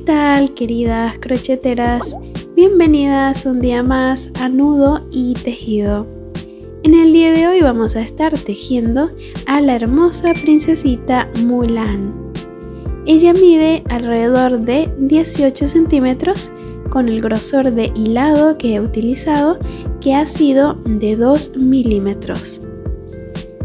tal, queridas crocheteras? Bienvenidas un día más a Nudo y Tejido. En el día de hoy vamos a estar tejiendo a la hermosa princesita Mulan. Ella mide alrededor de 18 centímetros con el grosor de hilado que he utilizado, que ha sido de 2 milímetros.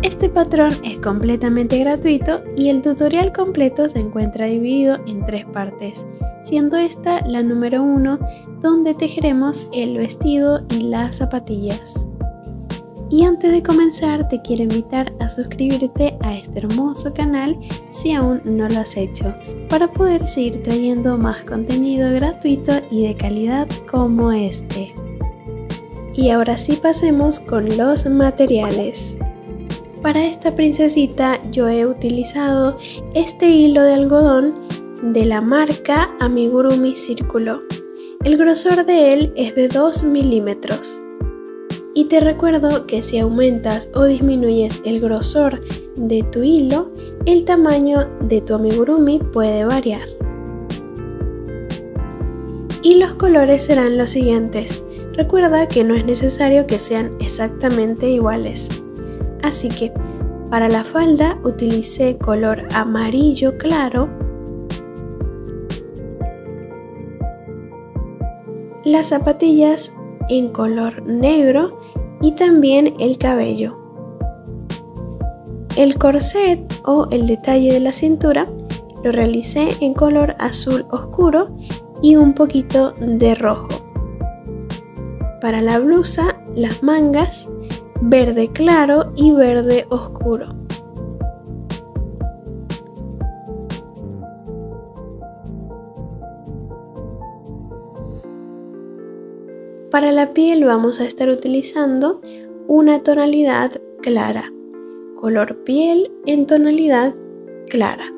Este patrón es completamente gratuito y el tutorial completo se encuentra dividido en 3 partes, siendo esta la número 1, donde tejeremos el vestido y las zapatillas. Y antes de comenzar te quiero invitar a suscribirte a este hermoso canal si aún no lo has hecho, para poder seguir trayendo más contenido gratuito y de calidad como este. Y ahora sí, pasemos con los materiales. Para esta princesita yo he utilizado este hilo de algodón de la marca Amigurumi Círculo. El grosor de él es de 2 milímetros. Y te recuerdo que si aumentas o disminuyes el grosor de tu hilo, el tamaño de tu amigurumi puede variar. Y los colores serán los siguientes. Recuerda que no es necesario que sean exactamente iguales. Así que para la falda utilicé color amarillo claro, las zapatillas en color negro y también el cabello. El corset o el detalle de la cintura lo realicé en color azul oscuro y un poquito de rojo. Para la blusa, las mangas verde claro y verde oscuro. Para la piel vamos a estar utilizando una tonalidad clara, color piel en tonalidad clara.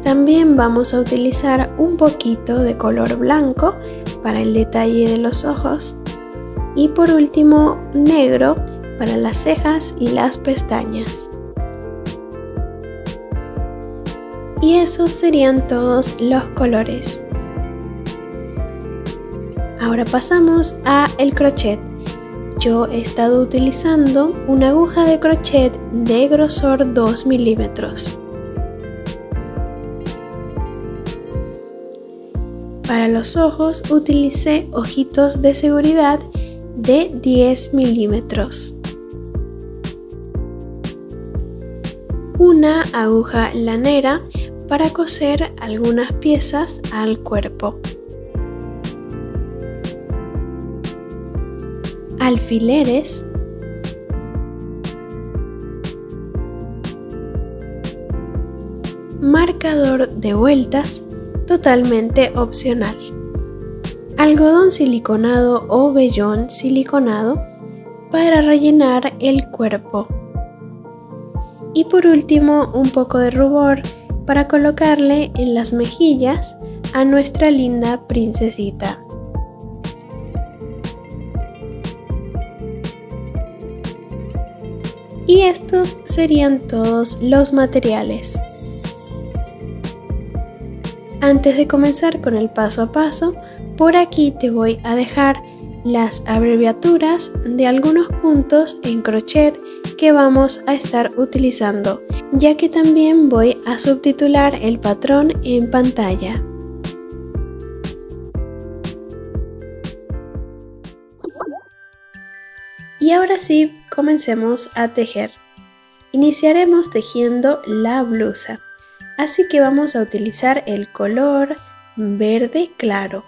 También vamos a utilizar un poquito de color blanco para el detalle de los ojos y por último negro para las cejas y las pestañas. Y esos serían todos los colores. Ahora pasamos a el crochet. Yo he estado utilizando una aguja de crochet de grosor 2 milímetros. Para los ojos utilicé ojitos de seguridad de 10 milímetros. Una aguja lanera para coser algunas piezas al cuerpo. Alfileres. Marcador de vueltas totalmente opcional. Algodón siliconado o vellón siliconado para rellenar el cuerpo. Y por último, un poco de rubor para colocarle en las mejillas a nuestra linda princesita. Y estos serían todos los materiales. Antes de comenzar con el paso a paso, por aquí te voy a dejar las abreviaturas de algunos puntos en crochet que vamos a estar utilizando, ya que también voy a subtitular el patrón en pantalla. Y ahora sí, comencemos a tejer. Iniciaremos tejiendo la blusa, así que vamos a utilizar el color verde claro.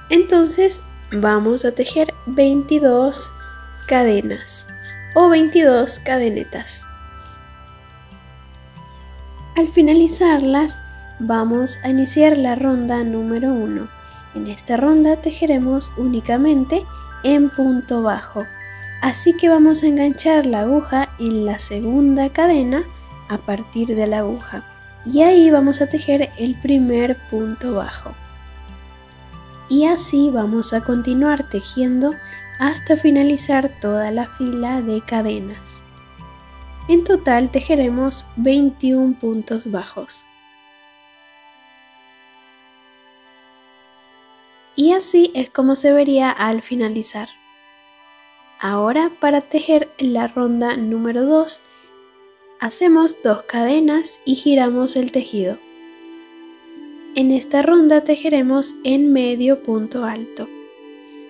Entonces vamos a tejer 22 cadenas o 22 cadenetas. Al finalizarlas vamos a iniciar la ronda número 1. En esta ronda tejeremos únicamente en punto bajo, así que vamos a enganchar la aguja en la segunda cadena a partir de la aguja y ahí vamos a tejer el primer punto bajo. Y así vamos a continuar tejiendo hasta finalizar toda la fila de cadenas. En total tejeremos 21 puntos bajos. Y así es como se vería al finalizar. Ahora, para tejer la ronda número 2, hacemos 2 cadenas y giramos el tejido. En esta ronda tejeremos en medio punto alto.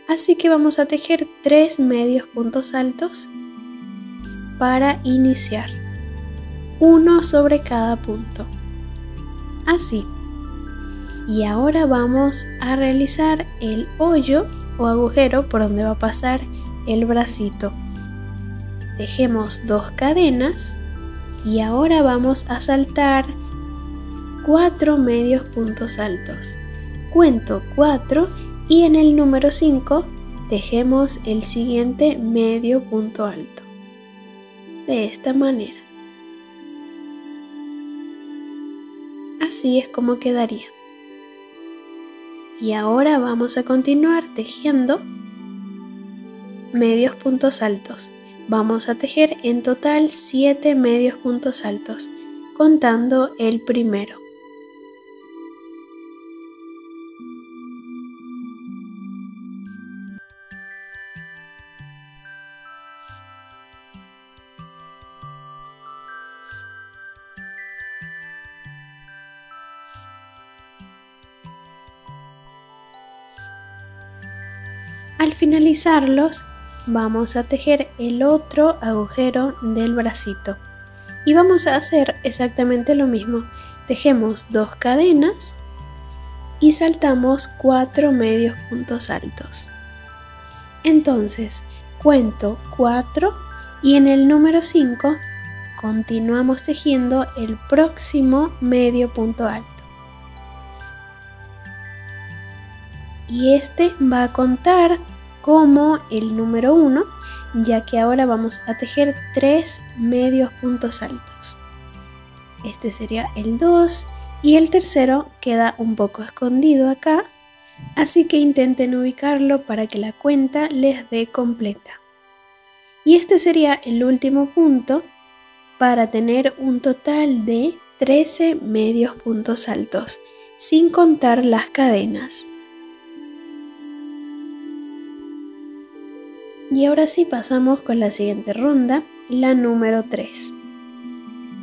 Así que vamos a tejer 3 medios puntos altos para iniciar, uno sobre cada punto, así. Y ahora vamos a realizar el hoyo o agujero por donde va a pasar el bracito. Tejemos 2 cadenas y ahora vamos a saltar 4 medios puntos altos. Cuento 4 y en el número 5 tejemos el siguiente medio punto alto. De esta manera. Así es como quedaría. Y ahora vamos a continuar tejiendo medios puntos altos. Vamos a tejer en total 7 medios puntos altos, contando el primero. Al finalizarlos, vamos a tejer el otro agujero del bracito y vamos a hacer exactamente lo mismo. Tejemos 2 cadenas y saltamos 4 medios puntos altos. Entonces, cuento 4 y en el número 5 continuamos tejiendo el próximo medio punto alto. Y este va a contar como el número 1, ya que ahora vamos a tejer 3 medios puntos altos. Este sería el 2 y el tercero queda un poco escondido acá, así que intenten ubicarlo para que la cuenta les dé completa. Y este sería el último punto para tener un total de 13 medios puntos altos, sin contar las cadenas. Y ahora sí pasamos con la siguiente ronda, la número 3.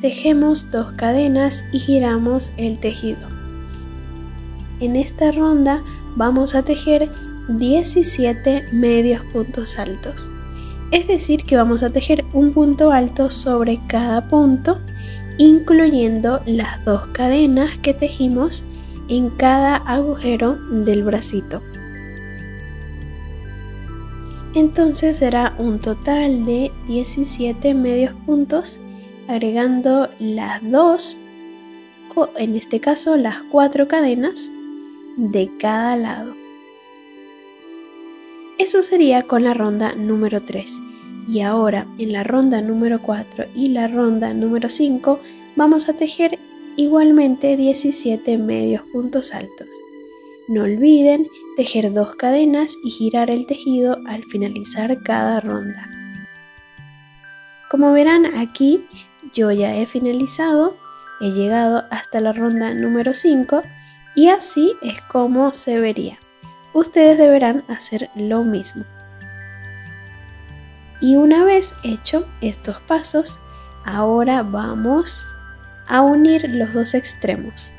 Tejemos 2 cadenas y giramos el tejido. En esta ronda vamos a tejer 17 medios puntos altos. Es decir que vamos a tejer un punto alto sobre cada punto, incluyendo las 2 cadenas que tejimos en cada agujero del bracito. Entonces será un total de 17 medios puntos, agregando las 2, o en este caso las 4 cadenas de cada lado. Eso sería con la ronda número 3. Y ahora en la ronda número 4 y la ronda número 5 vamos a tejer igualmente 17 medios puntos altos. No olviden tejer 2 cadenas y girar el tejido al finalizar cada ronda. Como verán aquí, yo ya he finalizado, he llegado hasta la ronda número 5 y así es como se vería. Ustedes deberán hacer lo mismo. Y una vez hecho estos pasos, ahora vamos a unir los 2 extremos.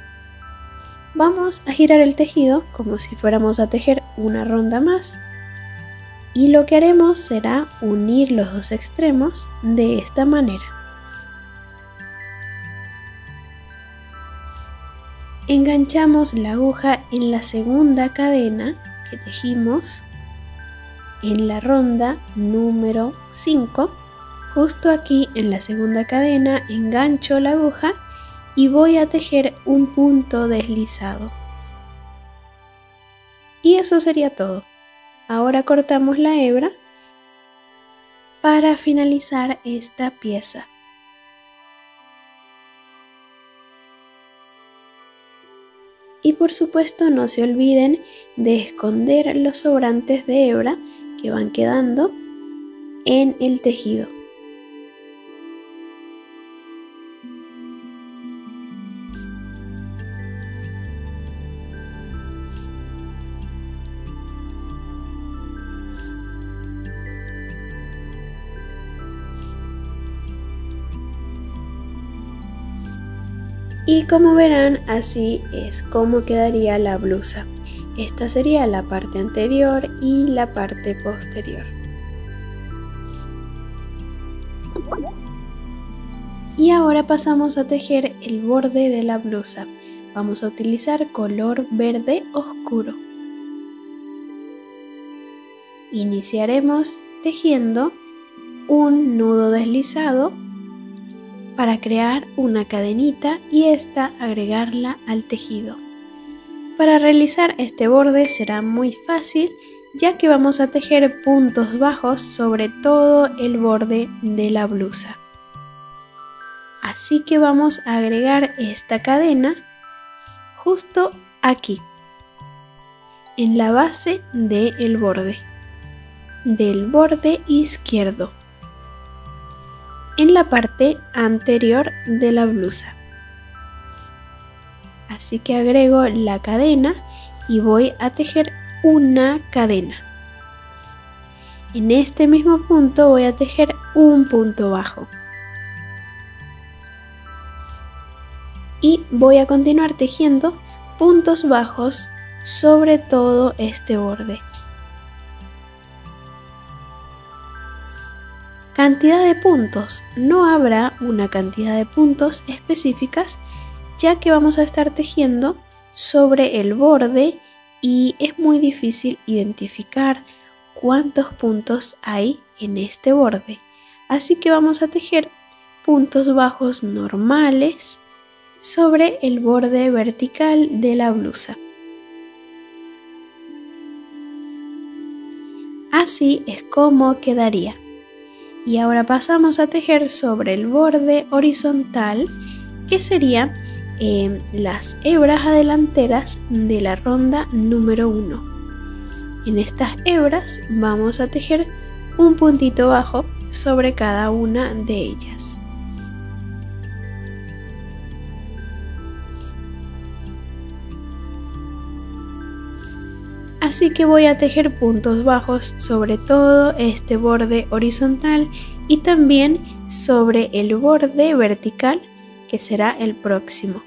Vamos a girar el tejido como si fuéramos a tejer una ronda más y lo que haremos será unir los 2 extremos de esta manera. Enganchamos la aguja en la segunda cadena que tejimos en la ronda número 5. Justo aquí en la segunda cadena engancho la aguja y voy a tejer un punto deslizado. Y eso sería todo. Ahora cortamos la hebra para finalizar esta pieza. Y por supuesto no se olviden de esconder los sobrantes de hebra que van quedando en el tejido. Y como verán, así es como quedaría la blusa. Esta sería la parte anterior y la parte posterior. Y ahora pasamos a tejer el borde de la blusa. Vamos a utilizar color verde oscuro. Iniciaremos tejiendo un nudo deslizado para crear una cadenita y esta agregarla al tejido. Para realizar este borde será muy fácil, ya que vamos a tejer puntos bajos sobre todo el borde de la blusa. Así que vamos a agregar esta cadena justo aquí, en la base del borde izquierdo, en la parte anterior de la blusa. Así que agrego la cadena y voy a tejer una cadena. En este mismo punto voy a tejer un punto bajo. Y voy a continuar tejiendo puntos bajos sobre todo este borde. Cantidad de puntos. No habrá una cantidad de puntos específicas, ya que vamos a estar tejiendo sobre el borde y es muy difícil identificar cuántos puntos hay en este borde. Así que vamos a tejer puntos bajos normales sobre el borde vertical de la blusa. Así es como quedaría. Y ahora pasamos a tejer sobre el borde horizontal, que sería las hebras adelanteras de la ronda número 1. En estas hebras vamos a tejer un puntito bajo sobre cada una de ellas. Así que voy a tejer puntos bajos sobre todo este borde horizontal y también sobre el borde vertical, que será el próximo.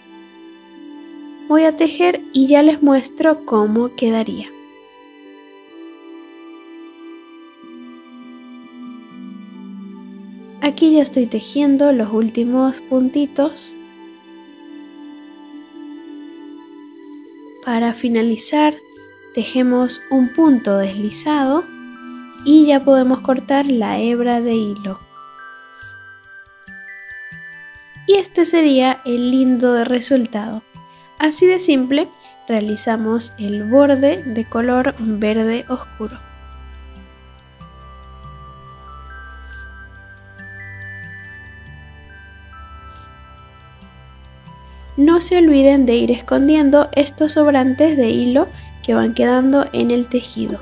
Voy a tejer y ya les muestro cómo quedaría. Aquí ya estoy tejiendo los últimos puntitos. Para finalizar, tejemos un punto deslizado y ya podemos cortar la hebra de hilo. Y este sería el lindo resultado. Así de simple realizamos el borde de color verde oscuro. No se olviden de ir escondiendo estos sobrantes de hilo que van quedando en el tejido.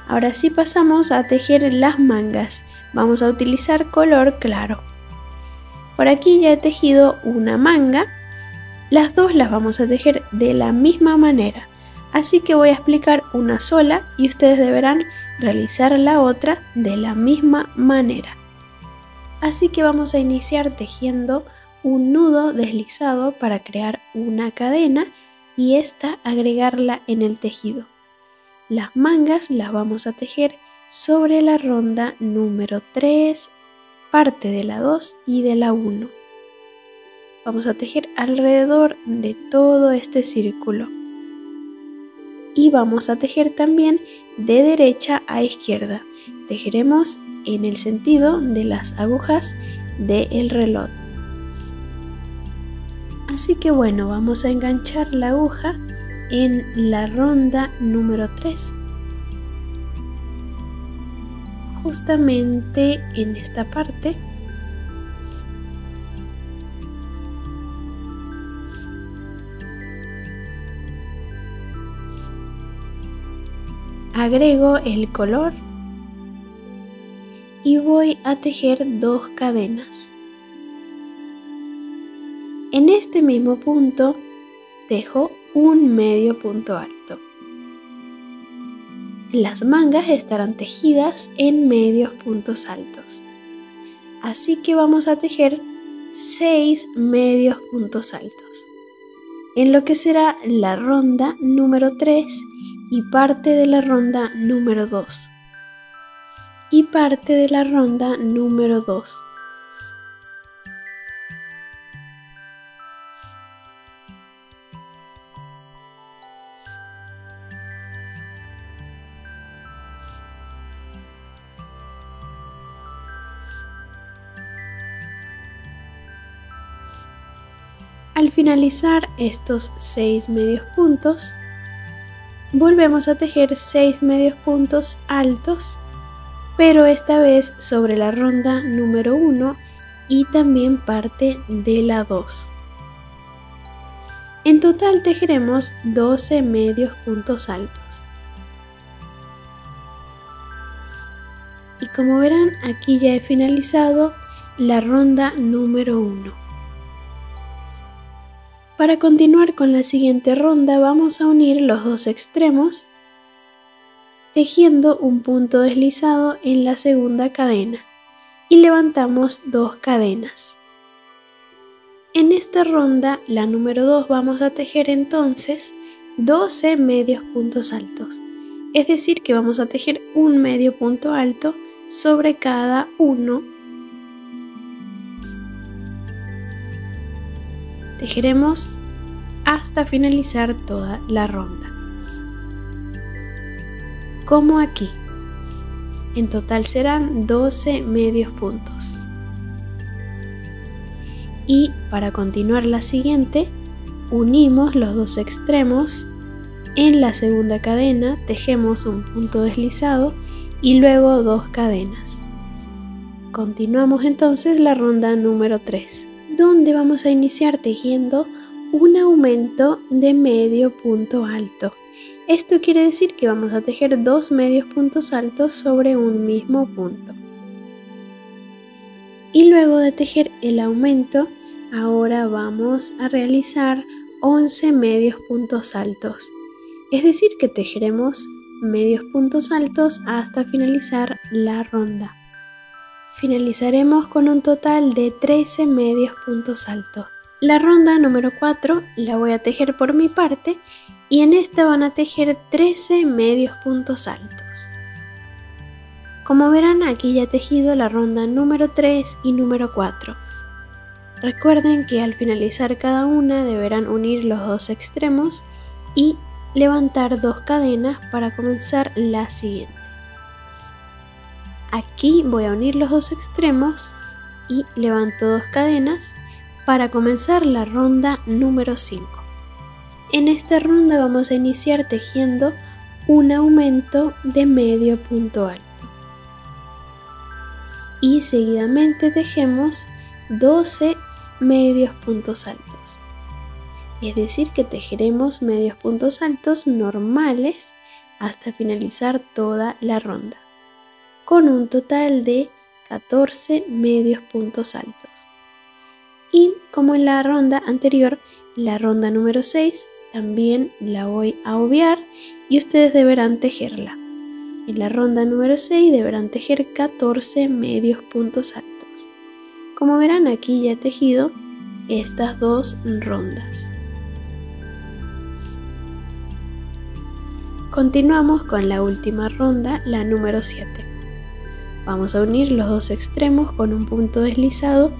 Ahora sí pasamos a tejer las mangas. Vamos a utilizar color claro. Por aquí ya he tejido una manga. Las dos las vamos a tejer de la misma manera. Así que voy a explicar una sola y ustedes deberán realizar la otra de la misma manera. Así que vamos a iniciar tejiendo un nudo deslizado para crear una cadena y esta agregarla en el tejido. Las mangas las vamos a tejer sobre la ronda número 3, parte de la 2 y de la 1. Vamos a tejer alrededor de todo este círculo. Y vamos a tejer también de derecha a izquierda. Tejeremos en el sentido de las agujas del reloj. Así que bueno, vamos a enganchar la aguja en la ronda número 3. Justamente en esta parte. agrego el color y voy a tejer 2 cadenas. En este mismo punto tejo un medio punto alto. Las mangas estarán tejidas en medios puntos altos, así que vamos a tejer 6 medios puntos altos, en lo que será la ronda número 3 y parte de la ronda número 2 y parte de la ronda número 2. Al finalizar estos 6 medios puntos, volvemos a tejer 6 medios puntos altos, pero esta vez sobre la ronda número 1 y también parte de la 2. En total tejeremos 12 medios puntos altos. Y como verán, aquí ya he finalizado la ronda número 1. Para continuar con la siguiente ronda vamos a unir los 2 extremos tejiendo un punto deslizado en la segunda cadena y levantamos 2 cadenas. En esta ronda, la número 2, vamos a tejer entonces 12 medios puntos altos, es decir que vamos a tejer un medio punto alto sobre cada uno. Tejeremos hasta finalizar toda la ronda, como aquí. En total serán 12 medios puntos. Y para continuar la siguiente, unimos los 2 extremos en la segunda cadena, tejemos un punto deslizado y luego 2 cadenas. Continuamos entonces la ronda número 3, donde vamos a iniciar tejiendo un aumento de medio punto alto. Esto quiere decir que vamos a tejer 2 medios puntos altos sobre un mismo punto. Y luego de tejer el aumento, ahora vamos a realizar 11 medios puntos altos. Es decir que tejeremos medios puntos altos hasta finalizar la ronda. Finalizaremos con un total de 13 medios puntos altos. La ronda número 4 la voy a tejer por mi parte y en esta van a tejer 13 medios puntos altos. Como verán, aquí ya he tejido la ronda número 3 y número 4. Recuerden que al finalizar cada una deberán unir los 2 extremos y levantar 2 cadenas para comenzar la siguiente. Aquí voy a unir los 2 extremos y levanto 2 cadenas para comenzar la ronda número 5. En esta ronda vamos a iniciar tejiendo un aumento de medio punto alto. Y seguidamente tejemos 12 medios puntos altos. Es decir que tejeremos medios puntos altos normales hasta finalizar toda la ronda, con un total de 14 medios puntos altos. Y como en la ronda anterior, la ronda número 6 también la voy a obviar y ustedes deberán tejerla. En la ronda número 6 deberán tejer 14 medios puntos altos. Como verán, aquí ya he tejido estas 2 rondas. Continuamos con la última ronda, la número 7. Vamos a unir los 2 extremos con un punto deslizado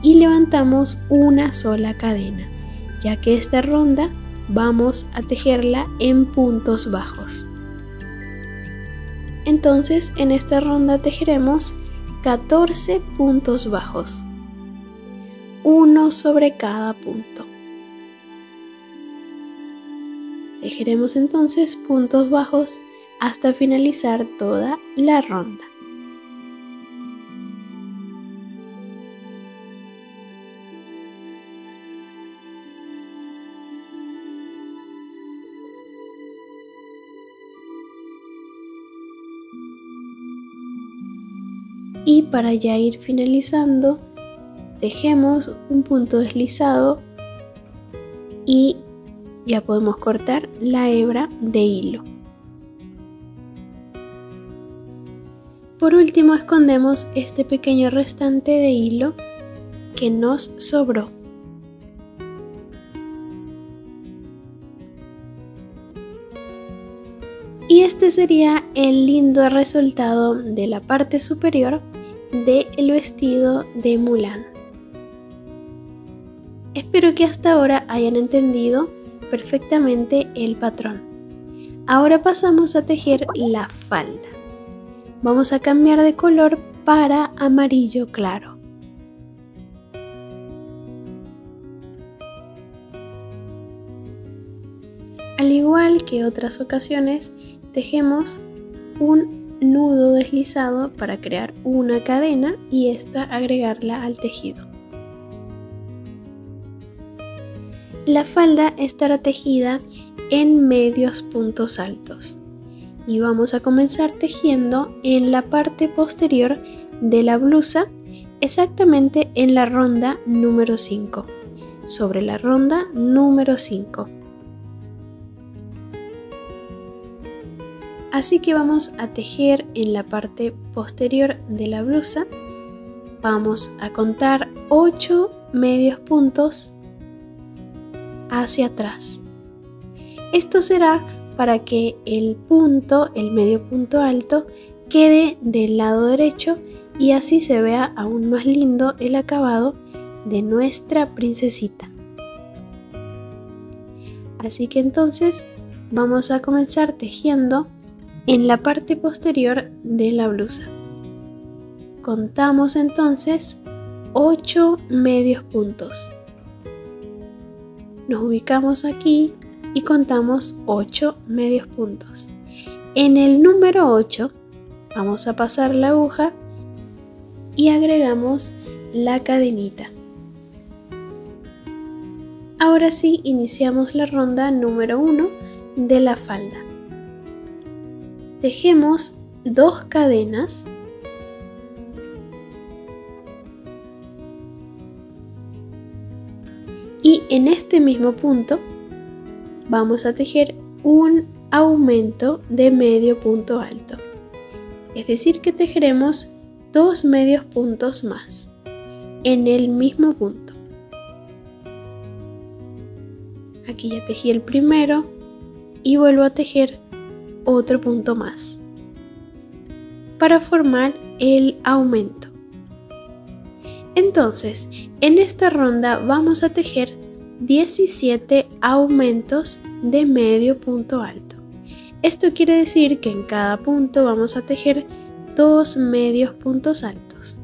y levantamos una sola cadena, ya que esta ronda vamos a tejerla en puntos bajos. Entonces en esta ronda tejeremos 14 puntos bajos, uno sobre cada punto. Tejeremos entonces puntos bajos hasta finalizar toda la ronda. Y para ya ir finalizando, tejemos un punto deslizado y ya podemos cortar la hebra de hilo. Por último, escondemos este pequeño restante de hilo que nos sobró. Y este sería el lindo resultado de la parte superior del vestido de Mulan. Espero que hasta ahora hayan entendido perfectamente el patrón. Ahora pasamos a tejer la falda. Vamos a cambiar de color para amarillo claro. Al igual que otras ocasiones, tejemos un nudo deslizado para crear una cadena y esta agregarla al tejido. La falda estará tejida en medios puntos altos y vamos a comenzar tejiendo en la parte posterior de la blusa, exactamente en la ronda número 5, sobre la ronda número 5. Así que vamos a tejer en la parte posterior de la blusa. Vamos a contar 8 medios puntos hacia atrás. Esto será para que el medio punto alto, quede del lado derecho y así se vea aún más lindo el acabado de nuestra princesita. Así que entonces vamos a comenzar tejiendo en la parte posterior de la blusa. Contamos entonces 8 medios puntos. Nos ubicamos aquí y contamos 8 medios puntos. En el número 8 vamos a pasar la aguja y agregamos la cadenita. Ahora sí, iniciamos la ronda número 1 de la falda. Tejemos 2 cadenas y en este mismo punto vamos a tejer un aumento de medio punto alto, es decir que tejeremos 2 medios puntos más en el mismo punto. Aquí ya tejí el primero y vuelvo a tejer otro punto más para formar el aumento. Entonces, en esta ronda vamos a tejer 17 aumentos de medio punto alto. Esto quiere decir que en cada punto vamos a tejer 2 medios puntos altos.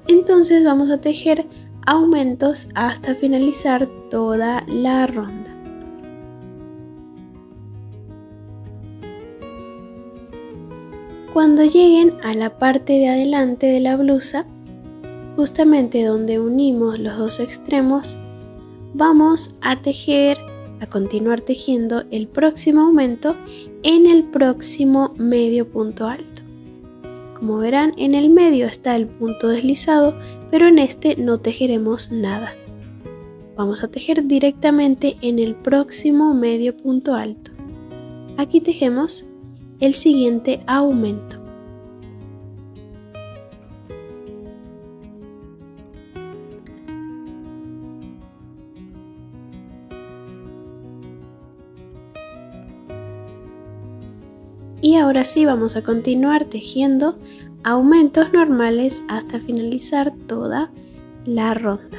Entonces vamos a tejer aumentos hasta finalizar toda la ronda. Cuando lleguen a la parte de adelante de la blusa, justamente donde unimos los dos extremos, vamos a continuar tejiendo el próximo aumento en el próximo medio punto alto. Como verán, en el medio está el punto deslizado, pero en este no tejeremos nada. Vamos a tejer directamente en el próximo medio punto alto. Aquí tejemos el siguiente aumento. Y ahora sí vamos a continuar tejiendo aumentos normales hasta finalizar toda la ronda.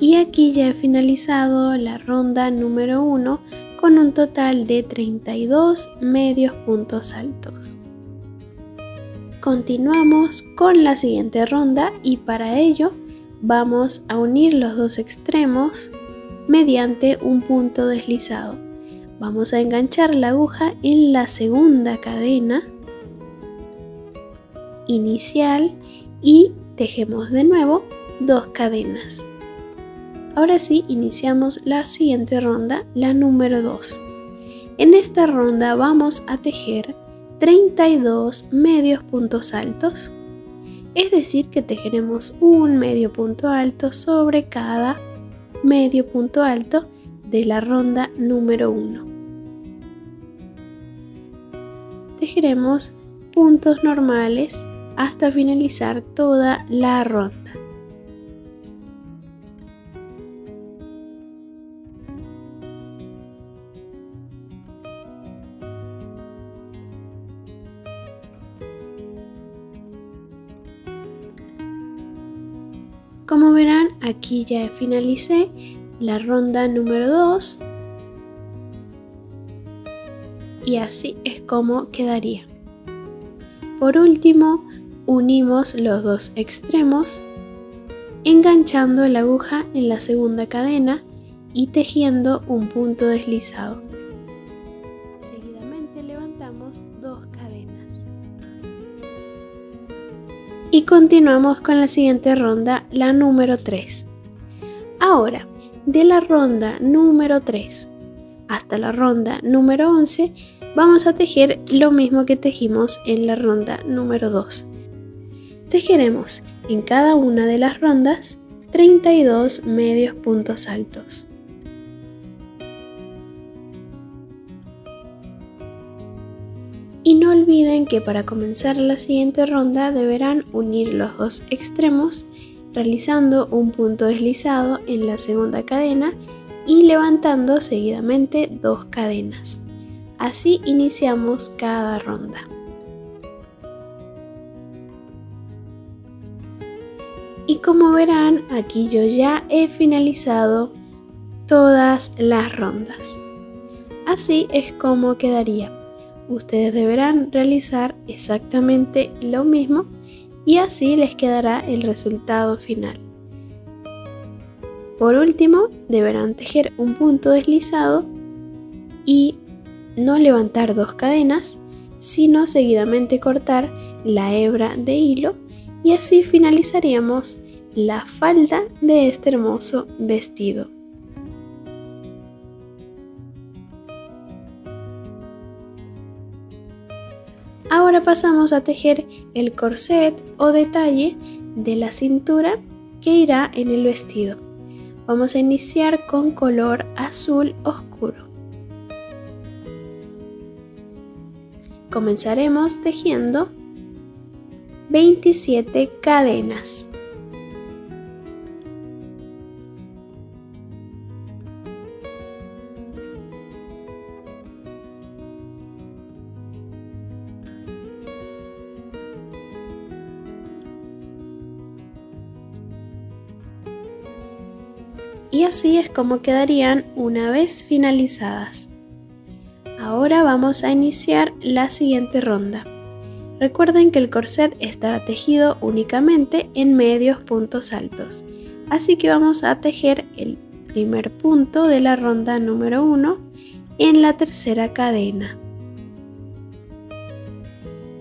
Y aquí ya he finalizado la ronda número 1 con un total de 32 medios puntos altos. Continuamos con la siguiente ronda y para ello vamos a unir los dos extremos mediante un punto deslizado. Vamos a enganchar la aguja en la segunda cadena inicial y tejemos de nuevo 2 cadenas. Ahora sí, iniciamos la siguiente ronda, la número 2. En esta ronda vamos a tejer 32 medios puntos altos, es decir que tejeremos un medio punto alto sobre cada medio punto alto de la ronda número 1. Tejeremos puntos normales hasta finalizar toda la ronda. Como verán, aquí ya finalicé la ronda número 2 y así es como quedaría. Por último, unimos los dos extremos enganchando la aguja en la segunda cadena y tejiendo un punto deslizado. Seguidamente levantamos 2 cadenas. Y continuamos con la siguiente ronda, la número 3. Ahora, de la ronda número 3 hasta la ronda número 11, vamos a tejer lo mismo que tejimos en la ronda número 2. Tejeremos en cada una de las rondas 32 medios puntos altos. Y no olviden que para comenzar la siguiente ronda deberán unir los dos extremos realizando un punto deslizado en la segunda cadena y levantando seguidamente 2 cadenas. Así iniciamos cada ronda. Y como verán, aquí yo ya he finalizado todas las rondas. Así es como quedaría. Ustedes deberán realizar exactamente lo mismo y así les quedará el resultado final. Por último, deberán tejer un punto deslizado y no levantar 2 cadenas, sino seguidamente cortar la hebra de hilo y así finalizaríamos la falda de este hermoso vestido. Ahora pasamos a tejer el corset o detalle de la cintura que irá en el vestido. Vamos a iniciar con color azul oscuro. Comenzaremos tejiendo 27 cadenas. Y así es como quedarían una vez finalizadas. Ahora vamos a iniciar la siguiente ronda. Recuerden que el corset estará tejido únicamente en medios puntos altos, así que vamos a tejer el primer punto de la ronda número 1 en la tercera cadena.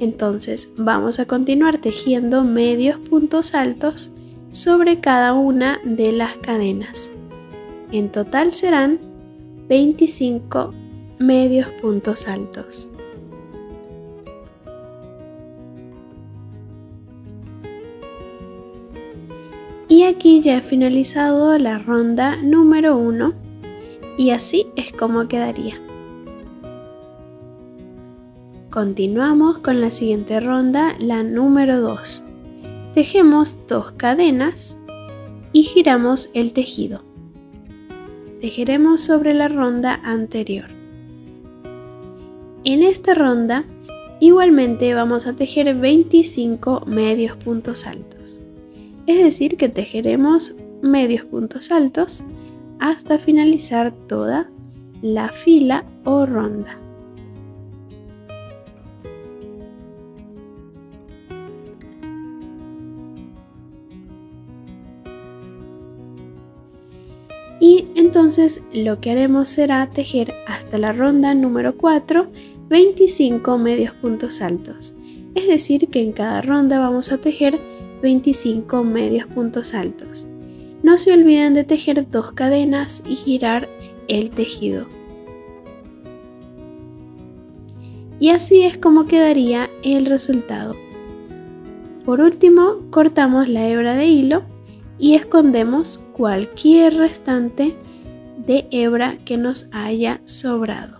Entonces vamos a continuar tejiendo medios puntos altos sobre cada una de las cadenas. En total serán 25 medios puntos altos. Y aquí ya he finalizado la ronda número 1 y así es como quedaría. Continuamos con la siguiente ronda, la número 2. Tejemos 2 cadenas y giramos el tejido. Tejeremos sobre la ronda anterior. En esta ronda igualmente vamos a tejer 25 medios puntos altos. Es decir que tejeremos medios puntos altos hasta finalizar toda la fila o ronda. Y entonces lo que haremos será tejer hasta la ronda número 4 25 medios puntos altos. Es decir, que en cada ronda vamos a tejer 25 medios puntos altos. No se olviden de tejer 2 cadenas y girar el tejido. Y así es como quedaría el resultado. Por último, cortamos la hebra de hilo y escondemos cualquier restante de hebra que nos haya sobrado.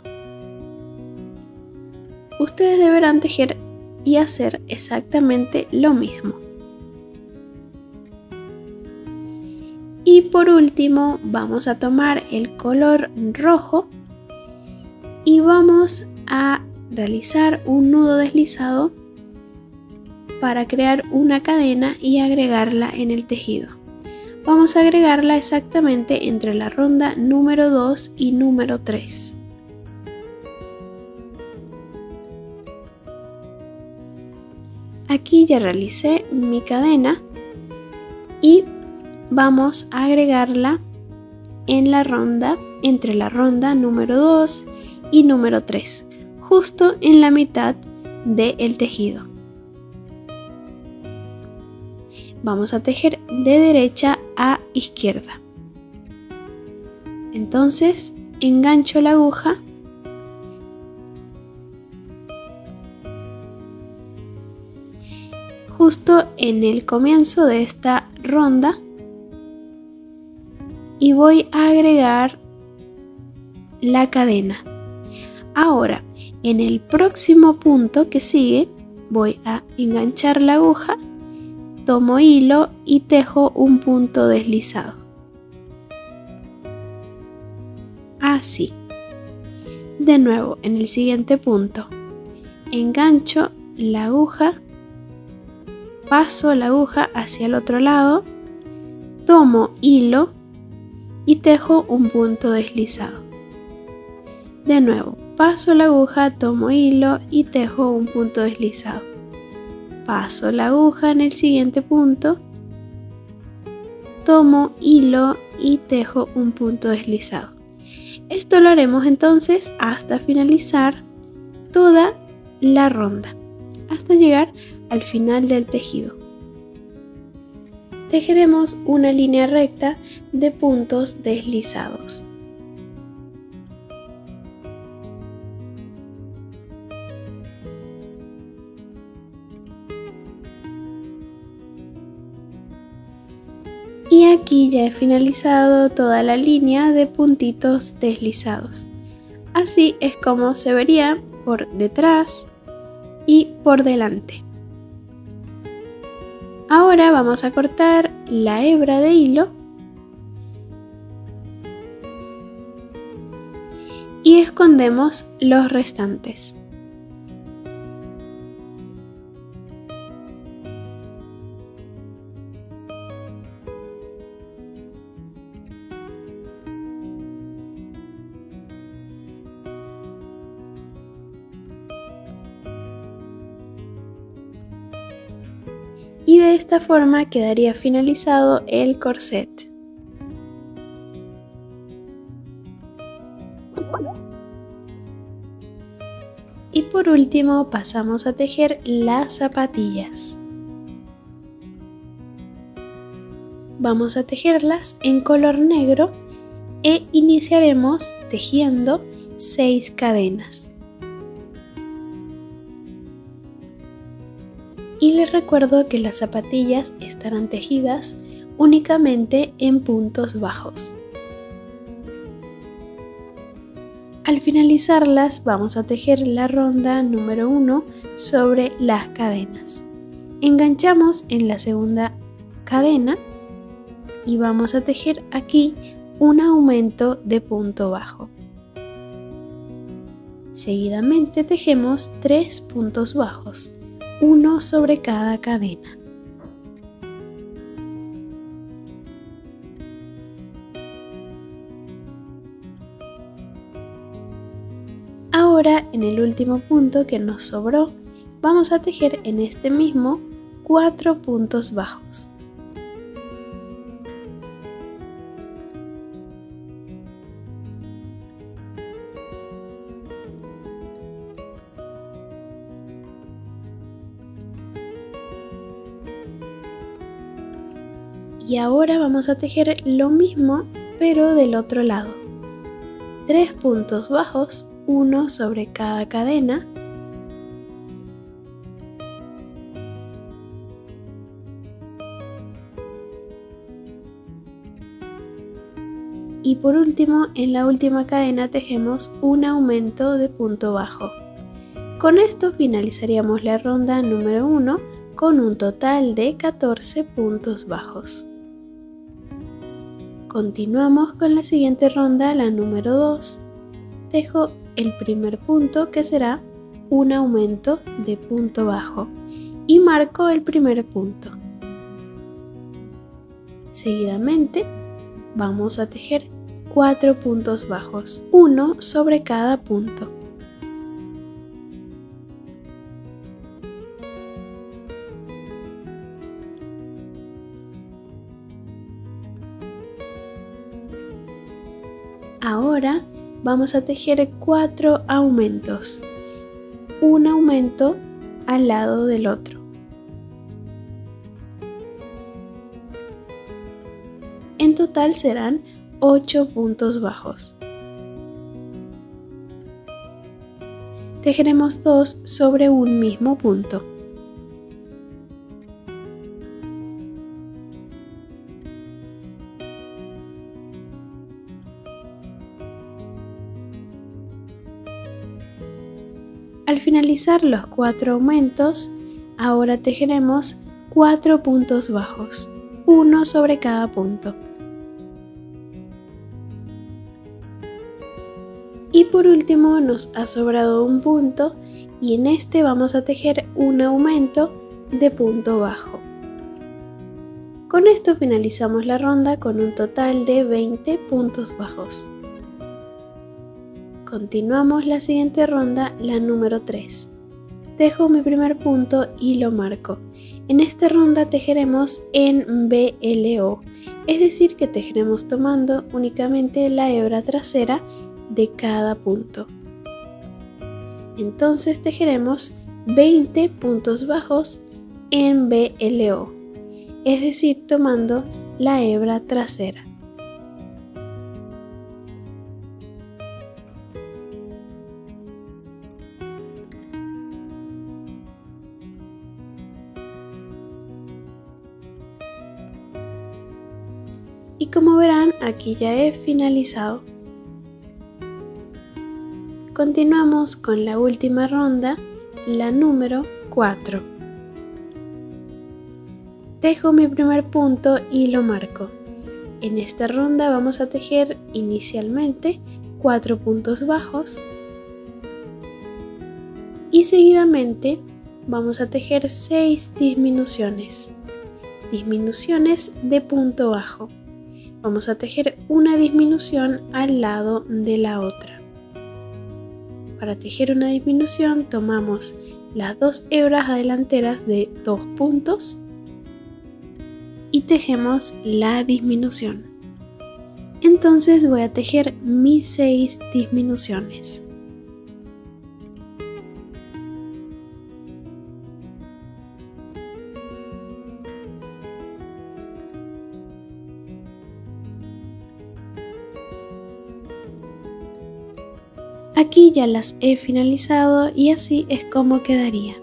Ustedes deberán tejer y hacer exactamente lo mismo. Y por último vamos a tomar el color rojo y vamos a realizar un nudo deslizado para crear una cadena y agregarla en el tejido. Vamos a agregarla exactamente entre la ronda número 2 y número 3. Aquí ya realicé mi cadena y vamos a agregarla en la ronda, entre la ronda número 2 y número 3, justo en la mitad del tejido. Vamos a tejer de derecha a izquierda. Entonces engancho la aguja justo en el comienzo de esta ronda y voy a agregar la cadena. Ahora, en el próximo punto que sigue, voy a enganchar la aguja, tomo hilo y tejo un punto deslizado. Así. De nuevo, en el siguiente punto, engancho la aguja, paso la aguja hacia el otro lado, tomo hilo y tejo un punto deslizado. De nuevo, paso la aguja, tomo hilo y tejo un punto deslizado. Paso la aguja en el siguiente punto, tomo hilo y tejo un punto deslizado. Esto lo haremos entonces hasta finalizar toda la ronda, hasta llegar al final del tejido. Tejeremos una línea recta de puntos deslizados. Y aquí ya he finalizado toda la línea de puntitos deslizados. Así es como se vería por detrás y por delante. Ahora vamos a cortar la hebra de hilo y escondemos los restantes. Y de esta forma quedaría finalizado el corset. Y por último pasamos a tejer las zapatillas. Vamos a tejerlas en color negro e iniciaremos tejiendo 6 cadenas. Y les recuerdo que las zapatillas estarán tejidas únicamente en puntos bajos. Al finalizarlas vamos a tejer la ronda número 1 sobre las cadenas. Enganchamos en la segunda cadena y vamos a tejer aquí un aumento de punto bajo. Seguidamente tejemos 3 puntos bajos, uno sobre cada cadena. ahora en el último punto que nos sobró, vamos a tejer en este mismo 4 puntos bajos. Y ahora vamos a tejer lo mismo, pero del otro lado. 3 puntos bajos, uno sobre cada cadena. Y por último, en la última cadena tejemos un aumento de punto bajo. Con esto finalizaríamos la ronda número 1 con un total de 14 puntos bajos. Continuamos con la siguiente ronda, la número 2. Tejo el primer punto, que será un aumento de punto bajo, y marco el primer punto. Seguidamente vamos a tejer 4 puntos bajos, uno sobre cada punto. Ahora vamos a tejer 4 aumentos, un aumento al lado del otro. En total serán 8 puntos bajos. Tejeremos 2 sobre un mismo punto. Al finalizar los 4 aumentos, ahora tejeremos 4 puntos bajos, uno sobre cada punto. Y por último nos ha sobrado un punto y en este vamos a tejer un aumento de punto bajo. Con esto finalizamos la ronda con un total de 20 puntos bajos. Continuamos la siguiente ronda, la número 3. Tejo mi primer punto y lo marco. En esta ronda tejeremos en BLO, es decir que tejeremos tomando únicamente la hebra trasera de cada punto. Entonces tejeremos 20 puntos bajos en BLO, es decir tomando la hebra trasera. Y como verán, aquí ya he finalizado. Continuamos con la última ronda, la número 4. Tejo mi primer punto y lo marco. En esta ronda vamos a tejer inicialmente 4 puntos bajos y seguidamente vamos a tejer 6 disminuciones de punto bajo. Vamos a tejer una disminución al lado de la otra. Para tejer una disminución tomamos las 2 hebras adelanteras de 2 puntos y tejemos la disminución. Entonces voy a tejer mis 6 disminuciones. Aquí ya las he finalizado y así es como quedaría.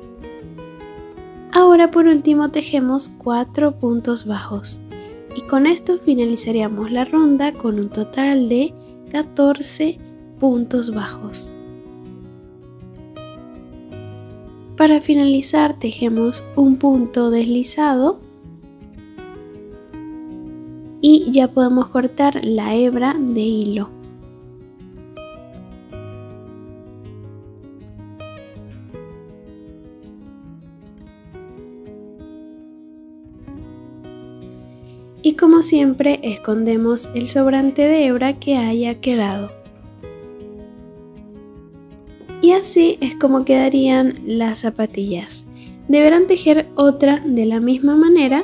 Ahora por último tejemos 4 puntos bajos y con esto finalizaríamos la ronda con un total de 14 puntos bajos. Para finalizar tejemos un punto deslizado y ya podemos cortar la hebra de hilo. Y como siempre escondemos el sobrante de hebra que haya quedado. Y así es como quedarían las zapatillas. Deberán tejer otra de la misma manera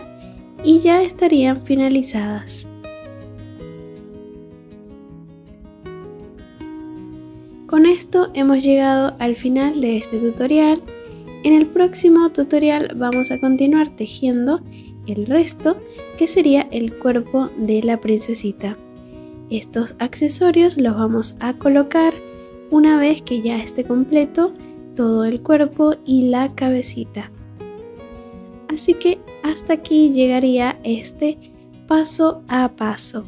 y ya estarían finalizadas. Con esto hemos llegado al final de este tutorial. En el próximo tutorial vamos a continuar tejiendo el resto, que sería el cuerpo de la princesita. Estos accesorios los vamos a colocar una vez que ya esté completo todo el cuerpo y la cabecita. Así que hasta aquí llegaría este paso a paso.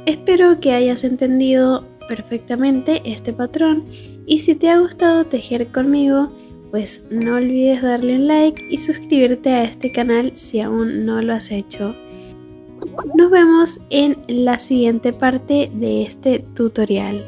Espero que hayas entendido perfectamente este patrón y si te ha gustado tejer conmigo, pues no olvides darle un like y suscribirte a este canal si aún no lo has hecho. Nos vemos en la siguiente parte de este tutorial.